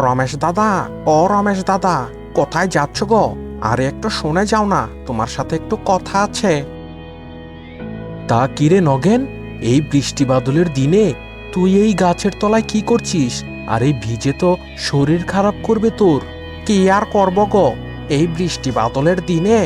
রমেশ দাদা, ও রমেশ দাদা, কোথায় যাচ্ছ গো? আরে একটু শুনে যাও না, তোমার সাথে একটু কথা আছে। তা কিরে নগেন, এই বৃষ্টি বাদলের দিনে তুই এই গাছের তলায় কি করছিস? আর এই ভিজে তো শরীর খারাপ করবে তোর। কি আর করব গো, এই বৃষ্টি বাদলের দিনে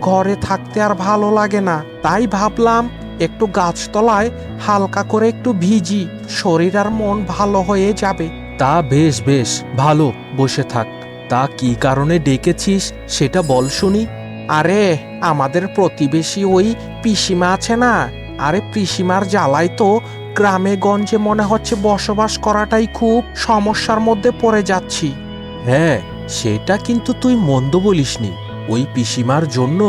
ঘরে থাকতে আর ভালো লাগে না, তাই ভাবলাম একটু গাছতলায় হালকা করে একটু ভিজি, শরীর আর মন ভালো হয়ে যাবে। তা বেশ বেশ, ভালো, বসে থাক। তা কি কারণে ডেকেছিস সেটা বল শুনি। আরে আমাদের প্রতিবেশী ওই পিসিমা আছে না, আরে পিসিমার জ্বালায় তো গ্রামে গঞ্জে মনে হচ্ছে বসবাস করাটাই খুব সমস্যার মধ্যে পড়ে যাচ্ছি। হ্যাঁ, সেটা কিন্তু তুই মন্দ বলিসনি। ওই পিসিমার জন্য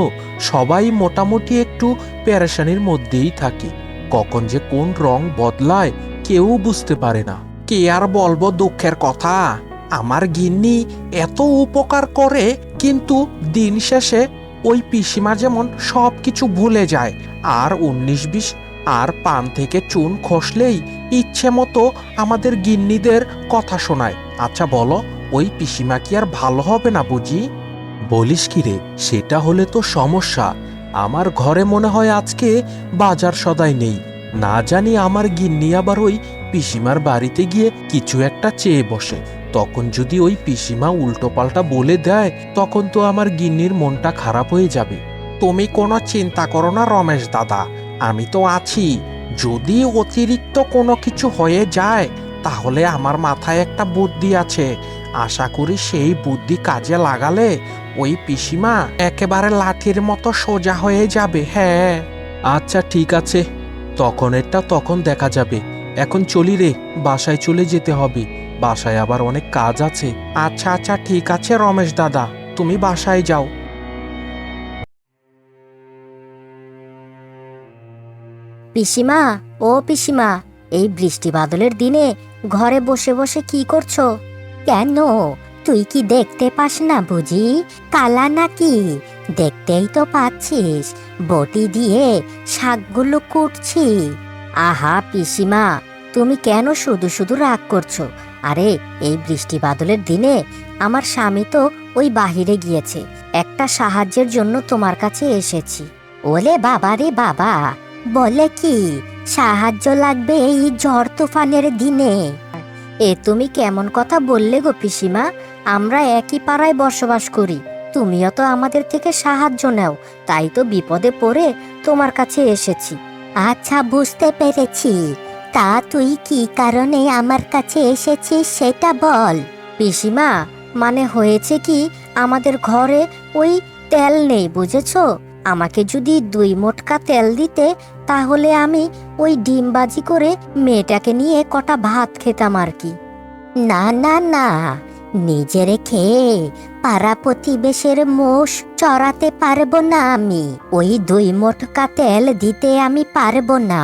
সবাই মোটামুটি একটু পেরেশানির মধ্যেই থাকে। কখন যে কোন রং বদলায় কেউ বুঝতে পারে না। কে আর বলবো দুঃখের কথা, আমার গিন্নি এত উপকার করে, কিন্তু দিন শেষে ওই পিসিমা যেমন সব কিছু ভুলে যায়, আর 19-20 আর পান থেকে চুন খসলেই ইচ্ছে মতো আমাদের গিন্নিদের কথা শোনায়। আচ্ছা বলো, ওই পিসিমা কি আর ভালো হবে না বুঝি? বলিস কি রে, সেটা হলে তো সমস্যা। আমার ঘরে মনে হয় আজকে বাজার সদাই নেই। না জানি আমার গিন্নি আবার ওই পিসিমার বাড়িতে গিয়ে কিছু একটা চেয়ে বসে। তখন যদি ওই পিসিমা উল্টোপাল্টা বলে দেয়, তখন তো আমার গিন্নির মনটা খারাপ হয়ে যাবে। তুমি কোনো চিন্তা করো না রমেশ দাদা, আমি তো আছি। যদি অতিরিক্ত কোনো কিছু হয়ে যায়, তাহলে আমার মাথায় একটা বুদ্ধি আছে। আশা করি সেই বুদ্ধি কাজে লাগালে ওই পিসিমা একেবারে লাঠির মতো সোজা হয়ে যাবে। হ্যাঁ, আচ্ছা ঠিক আছে, তখন এটা তখন দেখা যাবে। এখন চলি রে, বাসায় চলে যেতে হবে। বাসায় আবার অনেক কাজ আছে। আচ্ছা আচ্ছা ঠিক আছে রমেশ দাদা, তুমি বাসায় যাও। পিসিমা, ও পিসিমা, এই বৃষ্টি বাদলের দিনে ঘরে বসে বসে কি করছো? কেন, তুই কি দেখতে পাস না বুঝি? কালা নাকি? দেখতেই তো পাচ্ছিস, বটি দিয়ে শাকগুলো কুটছি। আহা পিসিমা, তুমি কেন শুধু শুধু রাগ করছো? আরে এই বৃষ্টি বাদলের দিনে আমার স্বামী তো ওই বাহিরে গিয়েছে, একটা সাহায্যের জন্য তোমার কাছে এসেছি। ওলে বাবা রে বাবা, বলে কি সাহায্য লাগবে এই ঝড় তুফানের দিনে? এ তুমি কেমন কথা বললে গো পিসিমা? আমরা একই পাড়ায় বসবাস করি, তুমিও তো আমাদের থেকে সাহায্য নাও, তাই তো বিপদে পড়ে তোমার কাছে এসেছি। আচ্ছা বুঝতে পেরেছি, তা তুই কি কারণে আমার কাছে এসেছিস সেটা বল। পিসিমা, মানে হয়েছে কি, আমাদের ঘরে ওই তেল নেই বুঝেছো। আমাকে যদি 2 মোটকা তেল দিতে, তাহলে আমি ওই ডিমবাজি করে মেয়েটাকে নিয়ে কটা ভাত খেতাম আর কি। না না না, নিজের খেয়ে পাড়া প্রতিবেশের মোষ চড়াতে পারবো না আমি। ওই 2 মোটকা তেল দিতে আমি পারবো না।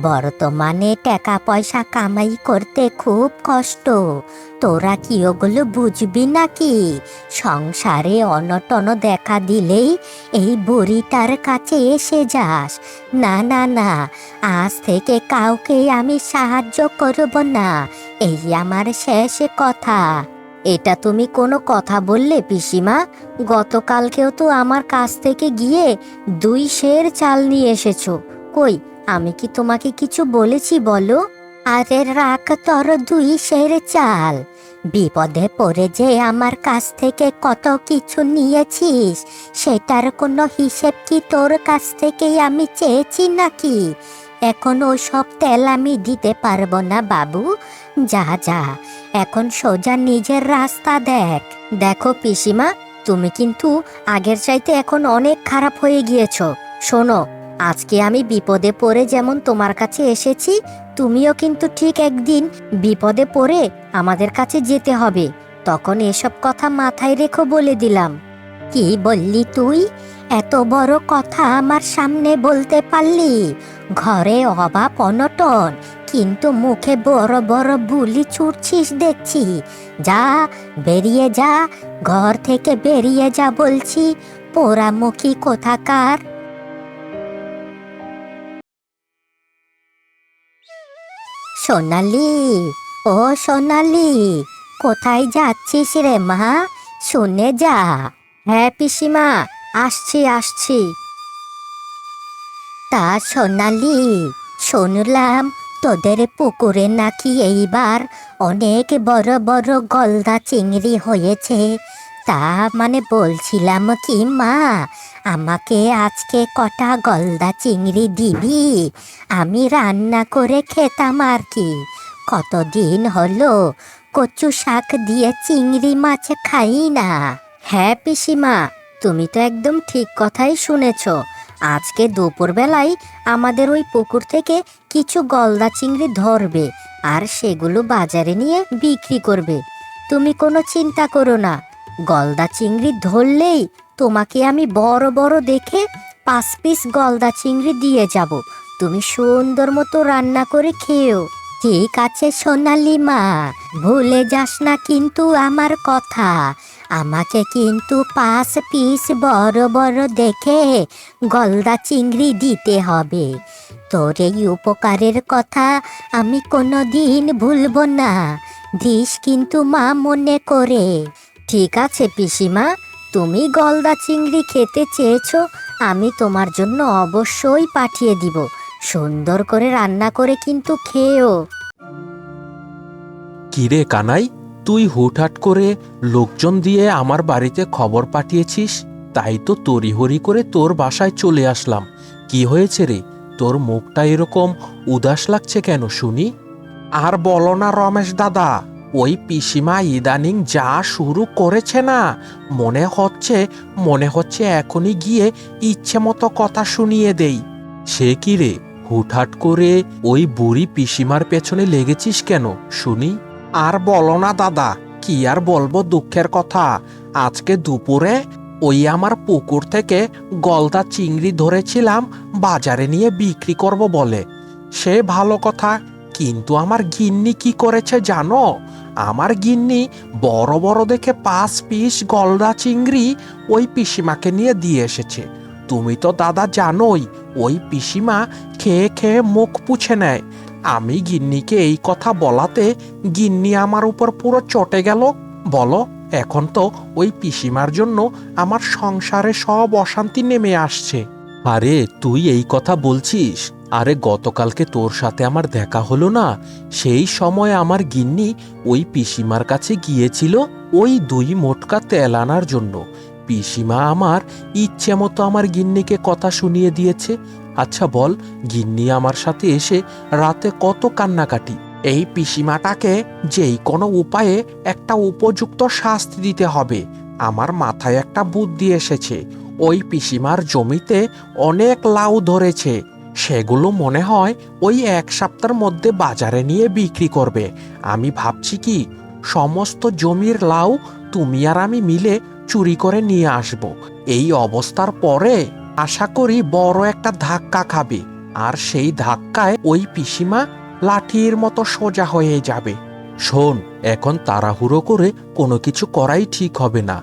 বর্তমানে টাকা পয়সা কামাই করতে খুব কষ্ট, তোরা কি ওগুলো বুঝবি নাকি? সংসারে অনটন দেখা দিলেই এই বুড়িটার কাছে এসে যাস। না না না, আজ থেকে কাউকে আমি সাহায্য করব না, এই আমার শেষ কথা। এটা তুমি কোনো কথা বললে পিসিমা? গতকালকেও তো আমার কাছ থেকে গিয়ে 2 সের চাল নিয়ে এসেছো। কই, আমি কি তোমাকে কিছু বলেছি বলো? আরে রাখ তোর 2 সের চাল। বিপদে পড়ে যে আমার কাছ থেকে কত কিছু নিয়েছিস, সেটার কোনো হিসেব কি তোর কাছ থেকেই আমি চেয়েছি নাকি? এখন ওই সব তেল আমি দিতে পারবো না বাবু। যা যা, এখন সোজা নিজের রাস্তা দেখ। দেখো পিসিমা, তুমি কিন্তু আগের চাইতে এখন অনেক খারাপ হয়ে গিয়েছো। শোনো, আজকে আমি বিপদে পড়ে যেমন তোমার কাছে এসেছি, তুমিও কিন্তু ঠিক একদিন বিপদে পড়ে আমাদের কাছে যেতে হবে। তখন এসব কথা মাথায় রেখো বলে দিলাম। কি বললি তুই? এত বড় কথা আমার সামনে বলতে পারলি? ঘরে অভাব অনটন, কিন্তু মুখে বড় বড় বুলি ছুটছিস দেখছি। যা, বেরিয়ে যা, ঘর থেকে বেরিয়ে যা বলছি, পোড়ামুখী কোথাকার। সোনালি, ও সোনালি, কোথায় যাচ্ছিস রে মা? শুনে যা। হ্যাঁ পিসিমা, আসছি আসছি। তা সোনালি, শুনলাম তোদের পুকুরে নাকি এইবার অনেক বড় বড় গলদা চিংড়ি হয়েছে। তা মানে বলছিলাম কি মা, আমাকে আজকে কটা গলদা চিংড়ি দিবি? আমি রান্না করে খেতাম আর কি। কতদিন হলো কচু শাক দিয়ে চিংড়ি মাছ খাই না। হ্যাঁ পিসিমা, তুমি তো একদম ঠিক কথাই শুনেছ। আজকে দুপুরবেলায় আমাদের ওই পুকুর থেকে কিছু গলদা চিংড়ি ধরবে আর সেগুলো বাজারে নিয়ে বিক্রি করবে। তুমি কোনো চিন্তা করো না, গলদা চিংড়ি ধরলেই তোমাকে আমি বড় বড় দেখে 5 পিস গলদা চিংড়ি দিয়ে যাব। তুমি সুন্দর মতো রান্না করে খেও। ঠিক আছে সোনালি মা, ভুলে যাস না কিন্তু আমার কথা। আমাকে কিন্তু 5 পিস বড় বড় দেখে গলদা চিংড়ি দিতে হবে। তোর এই উপকারের কথা আমি কোনো দিন ভুলবো না। দিস কিন্তু মা মনে করে। ঠিক আছে পিসিমা, তুমি গলদা চিংড়ি খেতে চেয়েছো, আমি তোমার জন্য অবশ্যই পাঠিয়ে দিব। সুন্দর করে রান্না করে কিন্তু খেও। কিরে কানাই, তুই হুটহাট করে লোকজন দিয়ে আমার বাড়িতে খবর পাঠিয়েছিস, তাই তো তড়িহড়ি করে তোর বাসায় চলে আসলাম। কি হয়েছে রে, তোর মুখটা এরকম উদাস লাগছে কেন শুনি? আর বলো না রমেশ দাদা, ওই পিসিমা ইদানিং যা শুরু করেছে না, মনে হচ্ছে এখনই গিয়ে ইচ্ছে মতো কথা শুনিয়ে দেই। সে কি রে, হুটহাট করে ওই বুড়ি পিসিমার পেছনে লেগেছিস কেন শুনি? আর বলো না দাদা, কি আর বলবো দুঃখের কথা। আজকে দুপুরে ওই আমার পুকুর থেকে গলদা চিংড়ি ধরেছিলাম বাজারে নিয়ে বিক্রি করব বলে। সে ভালো কথা, কিন্তু আমার গিন্নি কি করেছে জানো? আমার গিন্নি বড় বড় দেখে 5 পিস গলদা চিংড়ি ওই পিসিমাকে নিয়ে দিয়ে এসেছে। তুমি তো দাদা জানোই, ওই পিসিমা খেয়ে খেয়ে মুখ পুছে নেয়। আমি গিন্নিকে এই কথা বলাতে গিন্নি আমার উপর পুরো চটে গেল। বলো, এখন তো ওই পিসিমার জন্য আমার সংসারে সব অশান্তি নেমে আসছে। আরে তুই এই কথা বলছিস? আরে গতকালকে তোর সাথে আমার দেখা হলো না, সেই সময় আমার গিন্নি ওই পিসিমার কাছে গিয়েছিল ওই 2 মোটকা তেল আনার জন্য। পিসিমা আমার ইচ্ছে মতো আমার গিন্নিকে কথা শুনিয়ে দিয়েছে। আচ্ছা বল, গিন্নি আমার সাথে এসে রাতে কত কান্নাকাটি। এই পিসিমাটাকে যেই কোনো উপায়ে একটা উপযুক্ত শাস্তি দিতে হবে। আমার মাথায় একটা বুদ্ধি এসেছে। ওই পিসিমার জমিতে অনেক লাউ ধরেছে, সেগুলো মনে হয় ওই 1 সপ্তাহের মধ্যে বাজারে নিয়ে বিক্রি করবে। আমি ভাবছি কি, সমস্ত জমির লাউ তুমি আর আমি মিলে চুরি করে নিয়ে আসব। এই অবস্থার পরে আশা করি বড় একটা ধাক্কা খাবে, আর সেই ধাক্কায় ওই পিসিমা লাঠির মতো সোজা হয়ে যাবে। শোন, এখন তাড়াহুড়ো করে কোনো কিছু করাই ঠিক হবে না।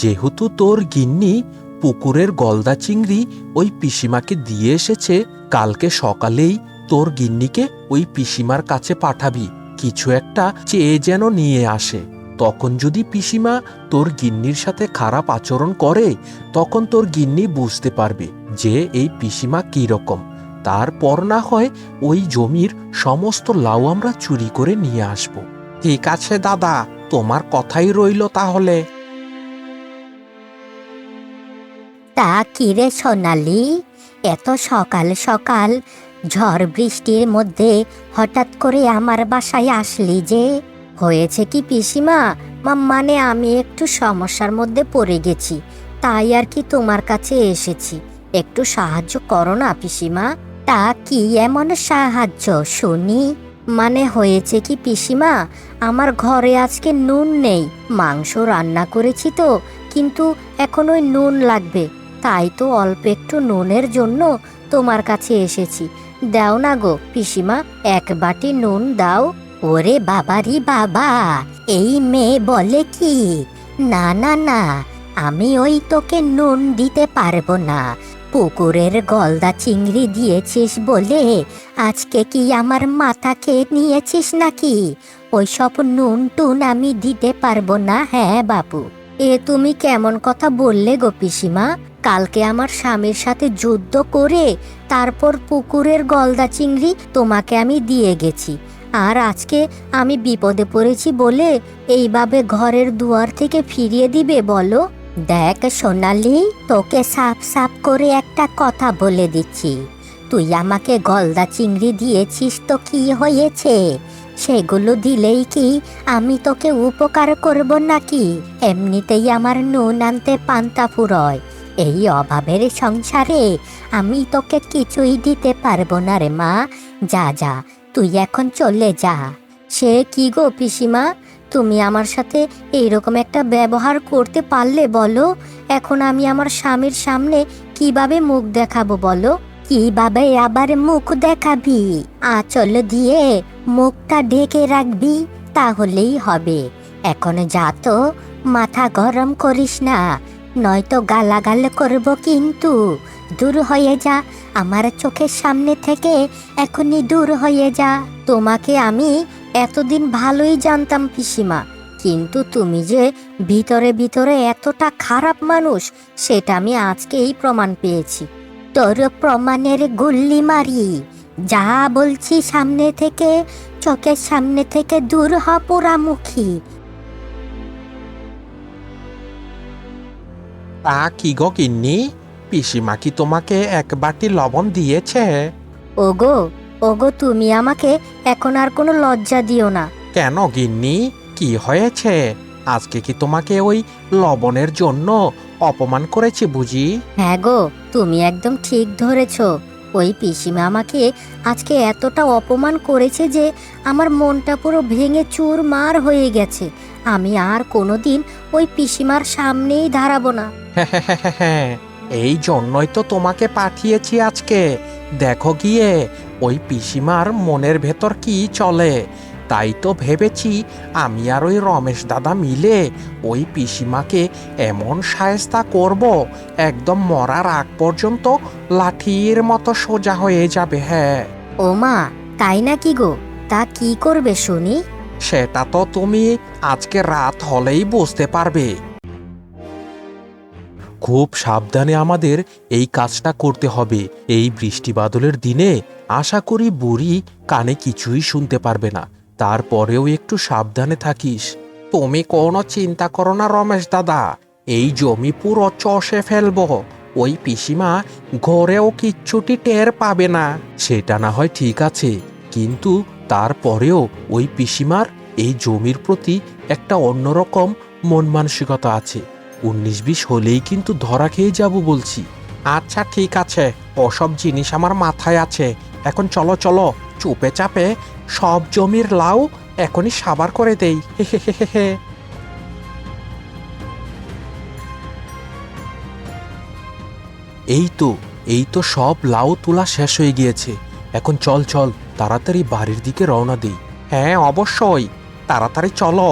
যেহেতু তোর গিন্নি পুকুরের গলদা চিংড়ি ওই পিসিমাকে দিয়ে এসেছে, কালকে সকালেই তোর গিন্নিকে ওই পিসিমার কাছে পাঠাবি, কিছু একটা চেয়ে যেন নিয়ে আসে। তখন যদি পিসিমা তোর গিন্নির সাথে খারাপ আচরণ করে, তখন তোর গিন্নি বুঝতে পারবে যে এই পিসিমা কিরকম। তারপর না হয় ওই জমির সমস্ত লাউ আমরা চুরি করে নিয়ে আসব। ঠিক আছে দাদা, তোমার কথাই রইল তাহলে। তা কিরে সোনালি, এত সকাল সকাল ঝড় বৃষ্টির মধ্যে হঠাৎ করে আমার বাসায় আসলি যে? হয়েছে কি পিসিমা, মানে আমি একটু সমস্যার মধ্যে পড়ে গেছি, তাই আর কি তোমার কাছে এসেছি। একটু সাহায্য করো না পিসিমা। তা কি এমন সাহায্য শুনি? মানে হয়েছে কি পিসিমা, আমার ঘরে আজকে নুন নেই। মাংস রান্না করেছি তো, কিন্তু এখন ওই নুন লাগবে। তাই তো অল্প একটু নুনের জন্য তোমার কাছে এসেছি। দাও না গো পিসিমা, 1 বাটি নুন দাও। ওরে বাবারি বাবা, এই মেয়ে বলে কি! না না না, আমি ওই তোকে নুন দিতে পারবো না। পুকুরের গলদা চিংড়ি দিয়েছিস বলে আজকে কি আমার মাথা খেয়ে নিয়েছিস নাকি? ওইসব নুন টুন আমি দিতে পারবো না। হ্যাঁ বাবু, এ তুমি কেমন কথা বললে গো পিসিমা? কালকে আমার স্বামীর সাথে যুদ্ধ করে তারপর পুকুরের গলদা চিংড়ি তোমাকে আমি দিয়ে গেছি, আর আজকে আমি বিপদে পড়েছি বলে এইভাবে ঘরের দুয়ার থেকে ফিরিয়ে দিবে বলো? দেখ সোনালি, তোকে সাফ সাফ করে একটা কথা বলে দিচ্ছি, তুই আমাকে গলদা চিংড়ি দিয়েছিস তো কি হয়েছে? সেগুলো দিলেই কি আমি তোকে উপকার করব নাকি? এমনিতেই আমার নুন আনতে পান্তা ফুরোয়। এই অভাবের সংসারে আমি তোকে কিছুই দিতে পারবো না রে মা। যা যা, তুই এখন চলে যা। সে কি গো পিসিমা, তুমি আমার সাথে এইরকম একটা ব্যবহার করতে পারলে বলো? এখন আমি আমার স্বামীর সামনে কিভাবে মুখ দেখাবো বলো? কিভাবে আবার মুখ দেখাবি? আঁচল দিয়ে মুখটা ঢেকে রাখবি, তাহলেই হবে। এখন যা তো, মাথা গরম করিস না, নয়তো গালাগাল করব কিন্তু। দূর হয়ে যা আমার চোখের সামনে থেকে, এখনই দূর হয়ে যা। তোমাকে আমি এতদিন ভালোই জানতাম পিসিমা, কিন্তু তুমি যে ভিতরে ভিতরে এতটা খারাপ মানুষ সেটা আমি আজকেই প্রমাণ পেয়েছি। তোর প্রমাণের গুল্লি মারি। যা বলছি সামনে থেকে, চোখের সামনে থেকে দূর হ পোড়ামুখী। তা কি গো গিন্নি, পিসিমা কি তোমাকে এক বাটি লবণ দিয়েছে? ওগো ওগো, তুমি আমাকে এখন আর কোনো লজ্জা দিও না। কেন গিন্নি, কি হয়েছে? আজকে কি তোমাকে ওই লবণের জন্য অপমান করেছে বুঝি? হ্যাঁ গো, তুমি একদম ঠিক ধরেছ। ওই পিসিমা আমাকে আজকে এতটা অপমান করেছে যে আমার মনটা পুরো ভেঙে চুরমার হয়ে গেছে। আমি আর কোনোদিন ওই পিসিমার সামনেই দাঁড়াবো না। হ্যাঁ, এই জন্যই তো তোমাকে পাঠিয়েছি আজকে। দেখো গিয়ে ওই পিসিমার মনের ভেতর কি চলে। তাই তো ভেবেছি আমি আর ওই রমেশ দাদা মিলে ওই পিসিমাকে এমন শায়েস্তা করব, একদম মরার আগ পর্যন্ত লাঠির মতো সোজা হয়ে যাবে। হ্যাঁ, ও মা, তাই নাকি গো? তা কি করবে শুনি? সেটা তো তুমি আজকে রাত হলেই বুঝতে পারবে। খুব সাবধানে আমাদের এই কাজটা করতে হবে। এই বৃষ্টি বাদলের দিনে আশা করি বুড়ি কানে কিছুই শুনতে পারবে না। তারপরেও একটু সাবধানে থাকিস। তুমি কোনো চিন্তা করো না রমেশ দাদা, এই জমি পুরো চষে ফেলবো। ওই পিসিমা ঘরেও কিচ্ছুটি টের পাবে না। সেটা না হয় ঠিক আছে, কিন্তু তারপরেও ওই পিসিমার এই জমির প্রতি একটা অন্যরকম মন মানসিকতা আছে। 19-20 হলেই কিন্তু ধরা খেয়ে যাব বলছি। আচ্ছা ঠিক আছে, ওসব জিনিস আমার মাথায় আছে। এখন চলো চলো, চুপে চাপে সব জমির লাউ এখনই সাবার করে দেই। এই তো সব লাউ তোলা শেষ হয়ে গিয়েছে। এখন চল চল, তাড়াতাড়ি বাড়ির দিকে রওনা দেই। হ্যাঁ অবশ্যই, তাড়াতাড়ি চলো।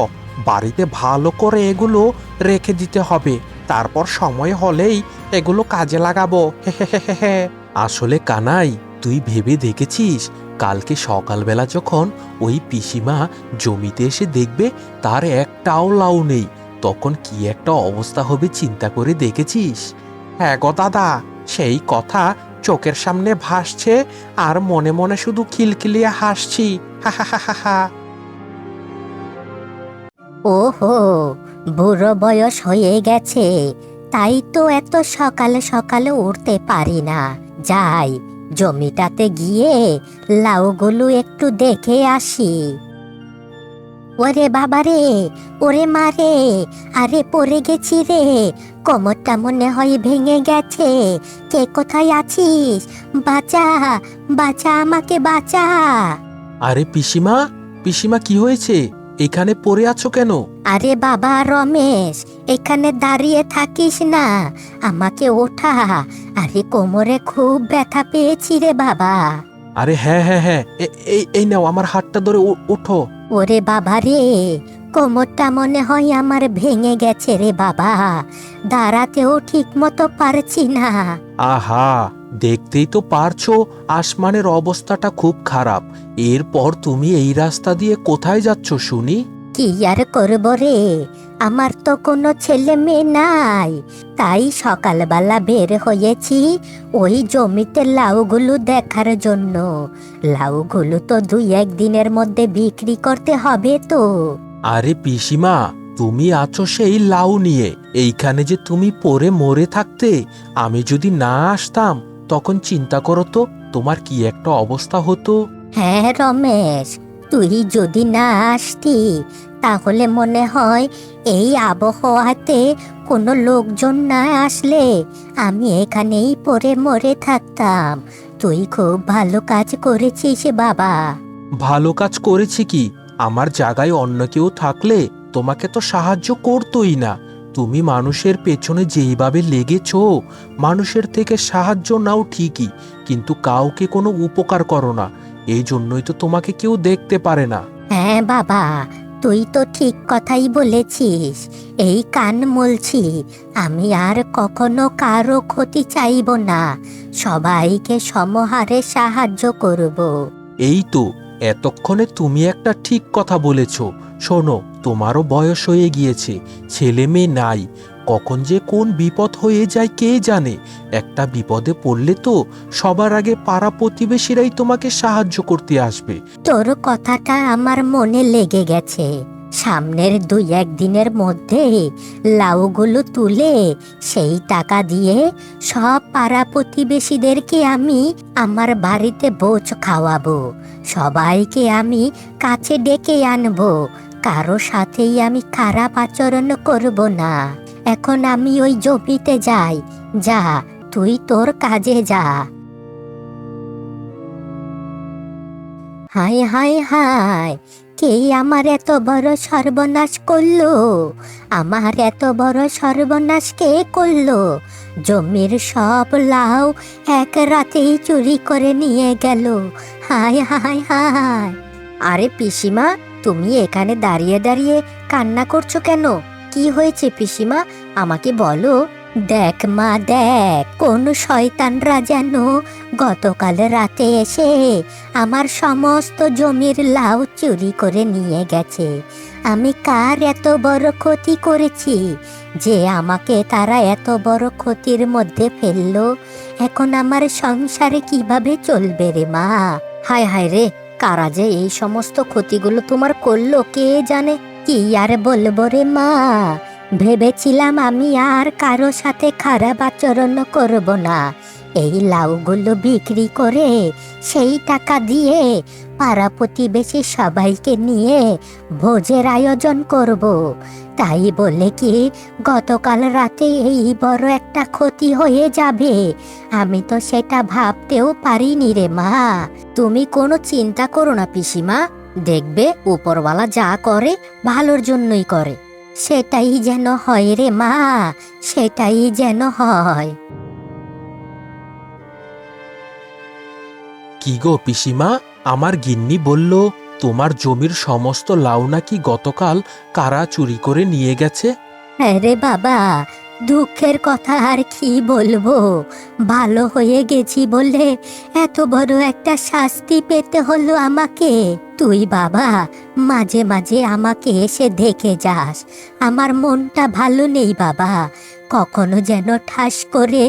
বাড়িতে ভালো করে এগুলো রেখে দিতে হবে, তারপর সময় হলেই এগুলো কাজে লাগাবো। আসলে কানাই, তুই ভেবে দেখেছিস কালকে সকালবেলা যখন ওই পিসিমা জমিতে এসে দেখবে তার একটাও লাউ নেই, তখন কি একটা অবস্থা হবে চিন্তা করে দেখেছিস? হ্যাঁ গো দাদা, সেই কথা চোখের সামনে ভাসছে আর মনে মনে শুধু খিলখিলিয়ে হাসছি। হা হা হা হা। ওহো, বুড়ো বয়স হয়ে গেছে, তাই তো এত সকালে সকালে উঠতে পারি না। যাই, জমিটাতে গিয়ে লাউগুলো একটু দেখে আসি। ওরে বাবা রে, ওরে মা রে, আরে পড়ে গেছি রে, কোমরটা মনে হয় ভেঙে গেছে। কে কোথায় আছিস? বাঁচা, বাঁচা, আমাকে বাঁচা। আরে পিসিমা, পিসিমা কি হয়েছে? এখানে পড়ে আছো কেন? আরে বাবা রমেশ, এখানে দাঁড়িয়ে থাকিস না, আমাকে ওঠা। আরে কোমরে খুব ব্যথা পেয়েছি রে বাবা। আরে হ্যাঁ হ্যাঁ হ্যাঁ, এই নাও আমার হাতটা ধরে ওঠো। ওরে বাবা রে, কোমরটা মনে হয় আমার ভেঙে গেছে রে বাবা, দাঁড়াতেও ঠিক মতো পারছি না। আহা, দেখতেই তো পারছো আসমানের অবস্থাটা খুব খারাপ। এরপর তুমি এই রাস্তা দিয়ে কোথায় যাচ্ছ শুনি? কি আর করব রে, আমার তো কোনো ছেলে মেয়ে নাই, তাই সকালবেলা বের হয়েছি ওই জমিতে লাউগুলো দেখার জন্য। লাউগুলো তো 2-1 দিনের মধ্যে বিক্রি করতে হবে তো। আরে পিসিমা, তুমি আছো সেই লাউ নিয়ে, এইখানে যে তুমি পড়ে মরে থাকতে, আমি যদি না আসতাম তখন চিন্তা করো তো তোমার কি একটা অবস্থা হতো। হ্যাঁ রমেশ, তুই যদি না আসতি তাহলে মনে হয় এই আবহাওয়াতে কোনো লোকজন না আসলে আমি এখানেই পড়ে মরে থাকতাম। তুই খুব ভালো কাজ করেছিস বাবা। ভালো কাজ করেছি কি, আমার জায়গায় অন্য কেউ থাকলে তোমাকে তো সাহায্য করতোই না। তুমি মানুষের পেছনে যেইভাবে লেগেছো, মানুষের থেকে সাহায্য নাও ঠিকই, কিন্তু কাউকে কোনো উপকার করো না। এই জন্যই তো তোমাকে কেউ দেখতে পারে না। হ্যাঁ বাবা, তুই তো ঠিক কথাই বলেছিস। এই কান মলছি, আমি আর কখনো কারো ক্ষতি চাইব না, সবাইকে সমহারে সাহায্য করব। এই তো, এতক্ষণে তুমি একটা ঠিক কথা বলেছ। শোনো, তোমারও বয়স হয়ে গিয়েছে, ছেলে মেয়ে নাই, কখন যে কোন বিপদ হয়ে যায় কে জানে। একটা বিপদে পড়লে তো সবার আগে পাড়া প্রতিবেশীরাই তোমাকে সাহায্য করতে আসবে। তোর কথাটা আমার মনে লেগে গেছে। সামনের 2-1 দিনের মধ্যে লাউগুলো তুলে সেই টাকা দিয়ে সব পাড়া প্রতিবেশীদেরকে আমি আমার বাড়িতে ভোজ খাওয়াবো। সবাইকে আমি কাছে ডেকে আনবো, কারো সাথেই আমি খারাপ আচরণ করব না। এখন আমি ওই জমিতে যাই, যা তুই তোর কাজে যা। হায় হায় হায়, কে আমার এত বড় সর্বনাশ করলো? আমার এত বড় সর্বনাশ কে করলো? জমির সব লাউ এক রাতেই চুরি করে নিয়ে গেল। হায় হায় হায়। আরে পিসিমা, তুমি এখানে দাঁড়িয়ে দাঁড়িয়ে কান্না করছো কেন? কি হয়েছে পিসিমা, আমাকে বলো। দেখ মা দেখ, কোন শয়তানরা যেন গতকাল রাতে এসে আমার সমস্ত জমির লাউ চুরি করে নিয়ে গেছে। আমি কার এত বড় ক্ষতি করেছি যে আমাকে তারা এত বড় ক্ষতির মধ্যে ফেললো? এখন আমার সংসারে কিভাবে চলবে রে মা? হায় হায় রে, কারা যে এই সমস্ত ক্ষতিগুলো তোমার করলো কে জানে। কি আর বলবো রে মা, ভেবেছিলাম আমি আর কারো সাথে খারাপ আচরণ করব না, এই লাউগুলো বিক্রি করে সেই টাকা দিয়ে পাড়া প্রতিবেশী সবাইকে নিয়ে ভোজের আয়োজন করব। তাই বলে কি গতকাল রাতে এই বড় একটা ক্ষতি হয়ে যাবে? আমি তো সেটা ভাবতেও পারিনি রে মা। তুমি কোনো চিন্তা করো না পিসিমা, দেখবে উপরওয়ালা যা করে ভালোর জন্যই করে। সেটাই যেন হয় রে মা, সেটাই যেন হয়। কি গো পিসিমা, আমার গিন্নি বলল তোমার জমির সমস্ত লাউ নাকি গতকাল কারা চুরি করে নিয়ে গেছে। আরে বাবা, দুঃখের কথা আর কি বলবো, ভালো হয়ে গেছি বলে এত বড় একটা শাস্তি পেতে হলো আমাকে। তুই বাবা মাঝে মাঝে আমাকে এসে দেখে যাস, আমার মনটা ভালো নেই বাবা, কখনো যেন ঠাস করে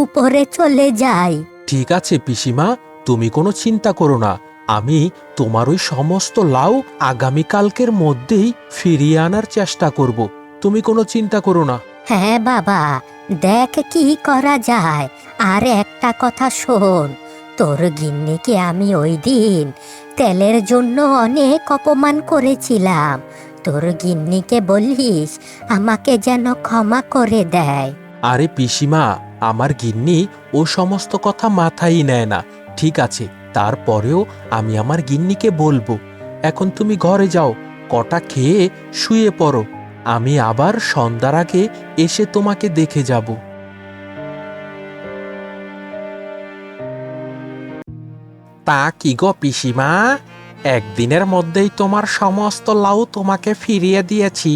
উপরে চলে যায়। ঠিক আছে পিসিমা, তুমি কোনো চিন্তা করো না, আমি তোমার ওই সমস্ত লাউ আগামীকালকের মধ্যেই ফিরিয়ে আনার চেষ্টা করব। তুমি কোনো চিন্তা করো না। হ্যাঁ বাবা, দেখ কি করা যায়। আর একটা কথা শোন, তোর গিন্নিকে আমি ওই দিন তেলের জন্য অনেক অপমান করেছিলাম, তোর গিন্নিকে বলিস আমাকে যেন ক্ষমা করে দেয়। আরে পিসিমা, আমার গিন্নি ও সমস্ত কথা মাথায় নেয় না। ঠিক আছে, তারপরেও আমি আমার গিন্নিকে বলবো। এখন তুমি ঘরে যাও, কটা খেয়ে শুয়ে পড়ো, আমি আবার সন্ধ্যার আগে এসে তোমাকে দেখে যাব। তা কি গো পিসিমা, একদিনের মধ্যেই তোমার সমস্ত লাউ তোমাকে ফিরিয়ে দিয়েছি।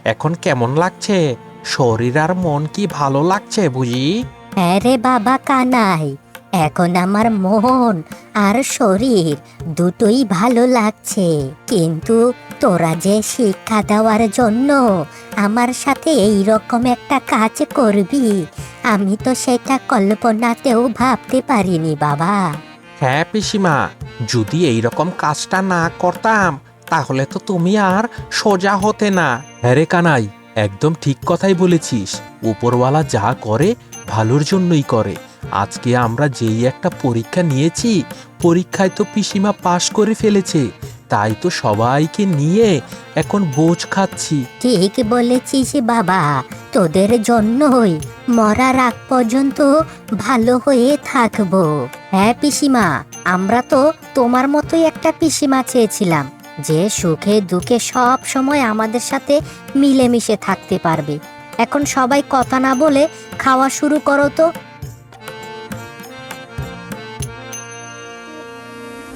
এখন কেমন লাগছে? শরীর আর মন কি ভালো লাগছে বুঝি? হ্যাঁ রে বাবা কানাই, এখন আমার মন আর শরীর দুটোই ভালো লাগছে। কিন্তু তোরা যে শিক্ষা দেওয়ার জন্য আমার সাথে এই রকম একটা কাজ করবি, আমি তো সেটা কল্পনাতেও ভাবতে পারিনি বাবা। হ্যাঁ পিসিমা, যদি এইরকম কাজটা না করতাম তাহলে তো তুমি আর সোজা হতে না। হ্যাঁ রে কানাই, একদম ঠিক কথাই বলেছিস। উপরওয়ালা যা করে ভালোর জন্যই করে। আজকে আমরা যেই একটা পরীক্ষা নিয়েছি, পরীক্ষায় তো পিসিমা পাশ করে ফেলেছে। তাই তো সবাইকে নিয়ে এখন বোঝ খাচ্ছি। ঠিক বলেছিস বাবা, তোদের জন্যই মরার আগ পর্যন্ত ভালো হয়ে থাকবো। হ্যাঁ পিসিমা, আমরা তো তোমার মতোই একটা পিসিমা চেয়েছিলাম, যে সুখে দুঃখে সব সময় আমাদের সাথে মিলেমিশে থাকতে পারবে। এখন সবাই কথা না বলে খাওয়া শুরু করো তো।